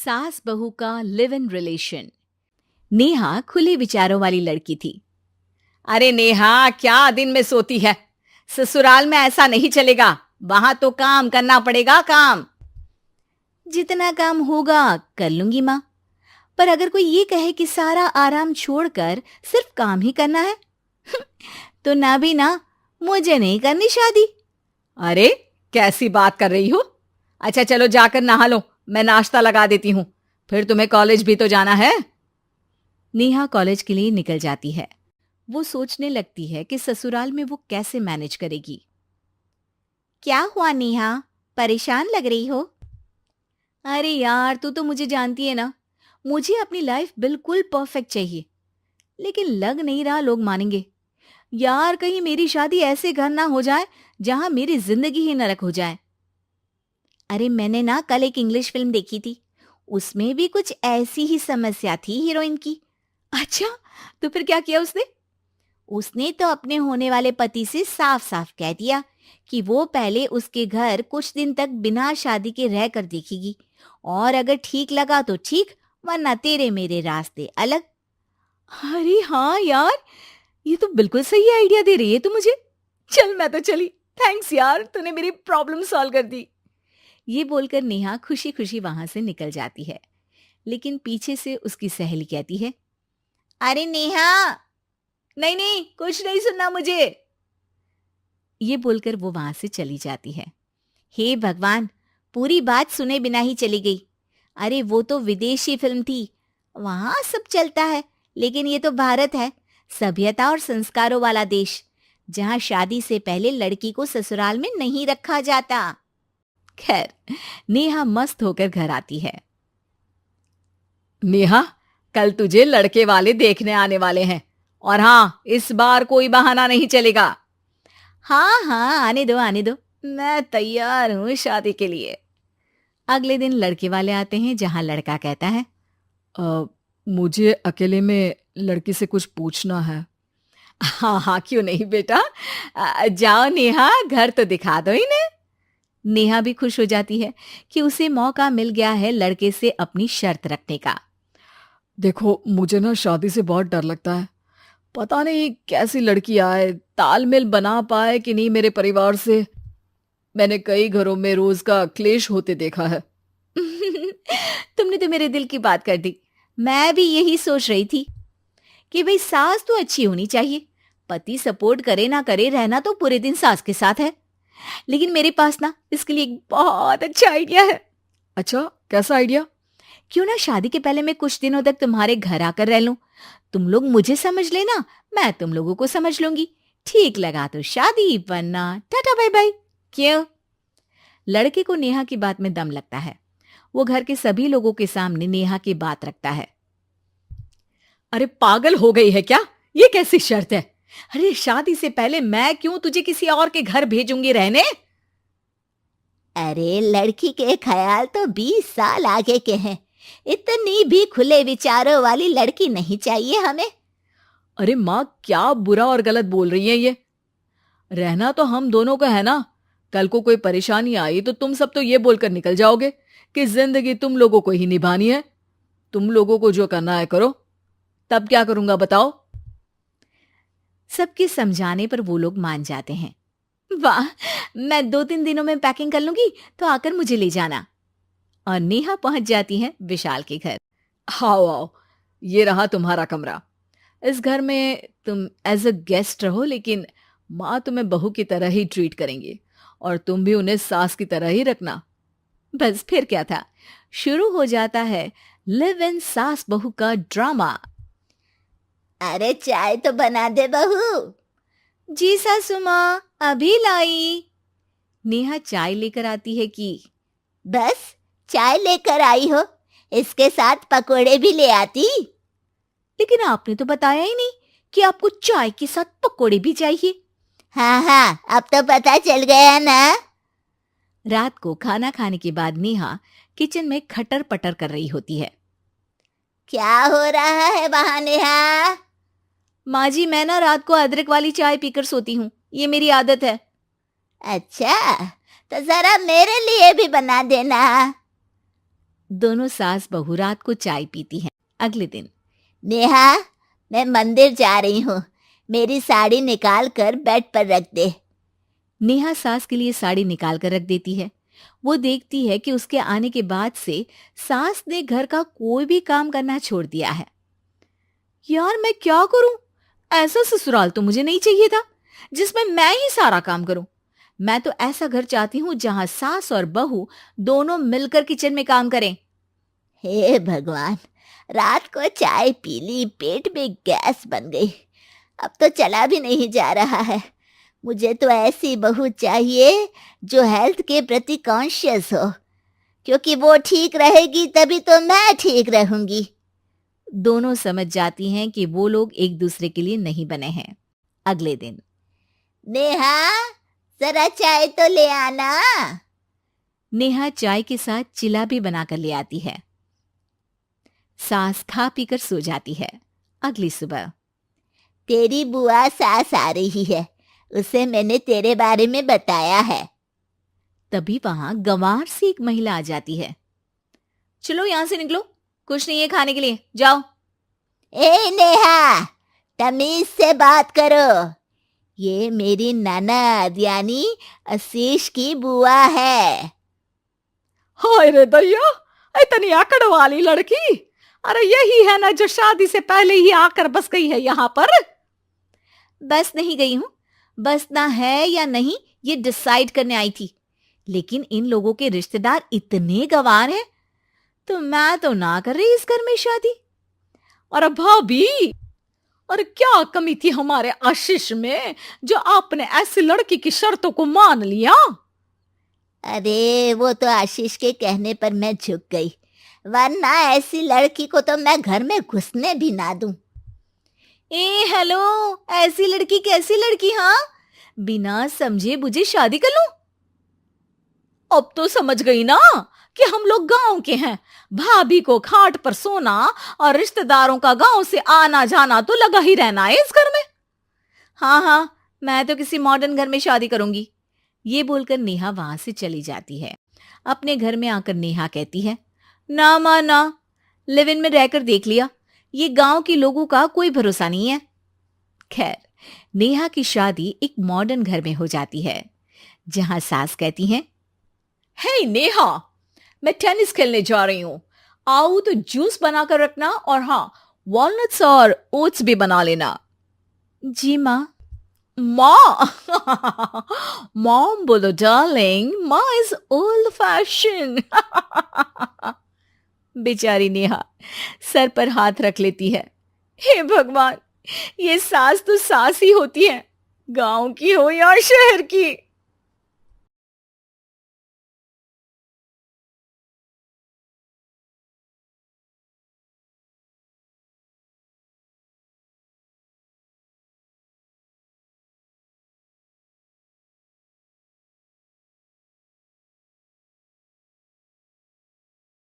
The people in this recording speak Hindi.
सास बहू का लिव इन रिलेशन। नेहा खुले विचारों वाली लड़की थी। अरे नेहा, क्या दिन में सोती है? ससुराल में ऐसा नहीं चलेगा, वहां तो काम करना पड़ेगा। काम जितना काम होगा कर लूंगी माँ, पर अगर कोई ये कहे कि सारा आराम छोड़कर सिर्फ काम ही करना है तो ना भी ना, मुझे नहीं करनी शादी। अरे कैसी बात कर रही हो? अच्छा चलो जाकर नहा लो, मैं नाश्ता लगा देती हूँ, फिर तुम्हें कॉलेज भी तो जाना है। नेहा कॉलेज के लिए निकल जाती है। वो सोचने लगती है कि ससुराल में वो कैसे मैनेज करेगी। क्या हुआ नेहा, परेशान लग रही हो? अरे यार, तू तो मुझे जानती है ना, मुझे अपनी लाइफ बिल्कुल परफेक्ट चाहिए, लेकिन लग नहीं रहा लोग मानेंगे। यार, कहीं मेरी शादी ऐसे घर ना हो जाए जहां मेरी जिंदगी ही नरक हो जाए। अरे मैंने ना कल एक इंग्लिश फिल्म देखी थी, उसमें भी कुछ ऐसी ही समस्या थी हीरोइन की। अच्छा, तो फिर क्या किया उसने? उसने तो अपने होने वाले पति से साफ साफ कह दिया कि वो पहले उसके घर कुछ दिन तक बिना शादी के रह कर देखेगी, और अगर ठीक लगा तो ठीक, वरना तेरे मेरे रास्ते अलग। अरे हाँ यार, ये तो बिल्कुल सही आइडिया दे रही है तू मुझे। चल मैं तो चली, थैंक्स यार, तूने मेरी प्रॉब्लम सॉल्व कर दी। ये बोलकर नेहा खुशी खुशी वहां से निकल जाती है, लेकिन पीछे से उसकी सहेली कहती है, अरे नेहा, नहीं नहीं, कुछ नहीं सुनना मुझे। ये बोलकर वो वहां से चली जाती है। हे भगवान, पूरी बात सुने बिना ही चली गई। अरे वो तो विदेशी फिल्म थी, वहां सब चलता है, लेकिन ये तो भारत है, सभ्यता और संस्कारों वाला देश, जहां शादी से पहले लड़की को ससुराल में नहीं रखा जाता। खैर, नेहा मस्त होकर घर आती है। नेहा, कल तुझे लड़के वाले देखने आने वाले हैं, और हाँ, इस बार कोई बहाना नहीं चलेगा। हाँ हाँ, आने दो आने दो, मैं तैयार हूं शादी के लिए। अगले दिन लड़के वाले आते हैं, जहां लड़का कहता है, मुझे अकेले में लड़की से कुछ पूछना है। हाँ हाँ, क्यों नहीं बेटा, जाओ नेहा, घर तो दिखा दो इन्हें। नेहा भी खुश हो जाती है कि उसे मौका मिल गया है लड़के से अपनी शर्त रखने का। देखो, मुझे ना शादी से बहुत डर लगता है, पता नहीं कैसी लड़की आए, तालमेल बना पाए कि नहीं मेरे परिवार से। मैंने कई घरों में रोज का क्लेश होते देखा है। तुमने तो मेरे दिल की बात कर दी। मैं भी यही सोच रही थी कि भाई सास तो अच्छी होनी चाहिए, पति सपोर्ट करे ना करे, रहना तो पूरे दिन सास के साथ है। लेकिन मेरे पास ना इसके लिए एक बहुत अच्छा आइडिया है। अच्छा, कैसा आइडिया? क्यों ना शादी के पहले मैं कुछ दिनों तक तुम्हारे घर आकर रह लूं, तुम लोग मुझे समझ लेना, मैं तुम लोगों को समझ लूंगी। ठीक लगा तो शादी, वरना टाटा बाय बाय। क्यों? लड़के को नेहा की बात में दम लगता है। वो घर के सभी लोगों के सामने नेहा की बात रखता है। अरे पागल हो गई है क्या? ये कैसी शर्त है? अरे शादी से पहले मैं क्यों तुझे किसी और के घर भेजूंगी रहने? अरे लड़की के ख्याल तो 20 साल आगे के हैं, इतनी भी खुले विचारों वाली लड़की नहीं चाहिए हमें। अरे माँ, क्या बुरा और गलत बोल रही है ये? रहना तो हम दोनों का है ना। कल को कोई परेशानी आई तो तुम सब तो ये बोलकर निकल जाओगे कि जिंदगी तुम लोगों को ही निभानी है, तुम लोगों को जो करना है करो। तब क्या करूंगा बताओ? सबके समझाने पर वो लोग मान जाते हैं। वाह, मैं 2-3 दिनों में पैकिंग कर लूंगी, तो आकर मुझे ले जाना। और नेहा पहुंच जाती है विशाल के घर। आओ आओ, ये रहा तुम्हारा कमरा। इस घर में तुम एज अ गेस्ट रहो, लेकिन माँ तुम्हें बहू की तरह ही ट्रीट करेंगी, और तुम भी उन्हें सास की तरह ही रखना। बस फिर क्या था, शुरू हो जाता है लिव इन सास बहू का ड्रामा। अरे चाय तो बना दे बहू। जी सासू माँ, अभी लाई। नेहा चाय लेकर आती है कि बस चाय लेकर आई हो, इसके साथ पकोड़े भी ले आती। लेकिन आपने तो बताया ही नहीं कि आपको चाय के साथ पकोड़े भी चाहिए। हाँ हाँ, अब तो पता चल गया ना। रात को खाना खाने के बाद नेहा किचन में खटर पटर कर रही होती है। क्या हो रहा है वहां नेहा? माँ जी, मैं ना रात को अदरक वाली चाय पीकर सोती हूँ, ये मेरी आदत है। अच्छा, तो जरा मेरे लिए भी बना देना। दोनों सास बहू रात को चाय पीती हैं। अगले दिन, नेहा, मैं मंदिर जा रही हूँ, मेरी साड़ी निकाल कर बेड पर रख दे। नेहा सास के लिए साड़ी निकाल कर रख देती है। वो देखती है कि उसके आने के बाद से सास ने घर का कोई भी काम करना छोड़ दिया है। यार मैं क्या करूं? ऐसा ससुराल तो मुझे नहीं चाहिए था जिसमें मैं ही सारा काम करूं। मैं तो ऐसा घर चाहती हूं जहां सास और बहू दोनों मिलकर किचन में काम करें। हे भगवान, रात को चाय पी ली, पेट में गैस बन गई, अब तो चला भी नहीं जा रहा है। मुझे तो ऐसी बहू चाहिए जो हेल्थ के प्रति कॉन्शियस हो, क्योंकि वो ठीक रहेगी तभी तो मैं ठीक रहूंगी। दोनों समझ जाती हैं कि वो लोग एक दूसरे के लिए नहीं बने हैं। अगले दिन, नेहा, जरा चाय तो ले आना। नेहा चाय के साथ चिला भी बनाकर ले आती है। सास खा पीकर सो जाती है। अगली सुबह, तेरी बुआ सास आ रही है, उसे मैंने तेरे बारे में बताया है। तभी वहां गंवार से एक महिला आ जाती है। चलो यहां से निकलो, कुछ नहीं है खाने के लिए, जाओ। ए नेहा, तमीज से बात करो, ये मेरी ननद यानी आशीष की बुआ है। हाय रे दैया, इतनी आकड़ वाली लड़की! अरे यही है ना जो शादी से पहले ही आकर बस गई है यहाँ पर। बस नहीं गई हूं, बसना है या नहीं ये डिसाइड करने आई थी, लेकिन इन लोगों के रिश्तेदार इतने गंवार हैं तो मैं तो ना कर रही इस घर में शादी। और भाभी, और क्या कमी थी हमारे आशीष में जो आपने ऐसी लड़की की शर्तों को मान लिया? अरे वो तो आशीष के कहने पर मैं झुक गई, वरना ऐसी लड़की को तो मैं घर में घुसने भी ना दूं। ए हेलो, ऐसी लड़की कैसी लड़की? हाँ, बिना समझे बुझे शादी कर लूं? अब तो समझ गई ना कि हम लोग गांव के हैं। भाभी को खाट पर सोना और रिश्तेदारों का गांव से आना जाना तो लगा ही रहना है इस घर में। हाँ हाँ, मैं तो किसी मॉडर्न घर में शादी करूंगी। ये बोलकर नेहा वहां से चली जाती है। अपने घर में आकर नेहा कहती है, ना मां ना, लिव इन में रहकर देख लिया, ये गांव के लोगों का कोई भरोसा नहीं है। खैर, नेहा की शादी एक मॉडर्न घर में हो जाती है जहां सास कहती हैं, हे नेहा, मैं टेनिस खेलने जा रही हूं, आओ तो जूस बनाकर रखना, और हाँ, वॉलनट्स और ओट्स भी बना लेना। जी माँ। माँ मॉम बोलो डार्लिंग, माँ इज ओल्ड फैशन। बेचारी नेहा सर पर हाथ रख लेती है। हे भगवान, ये सास तो सास ही होती है, गांव की हो या शहर की।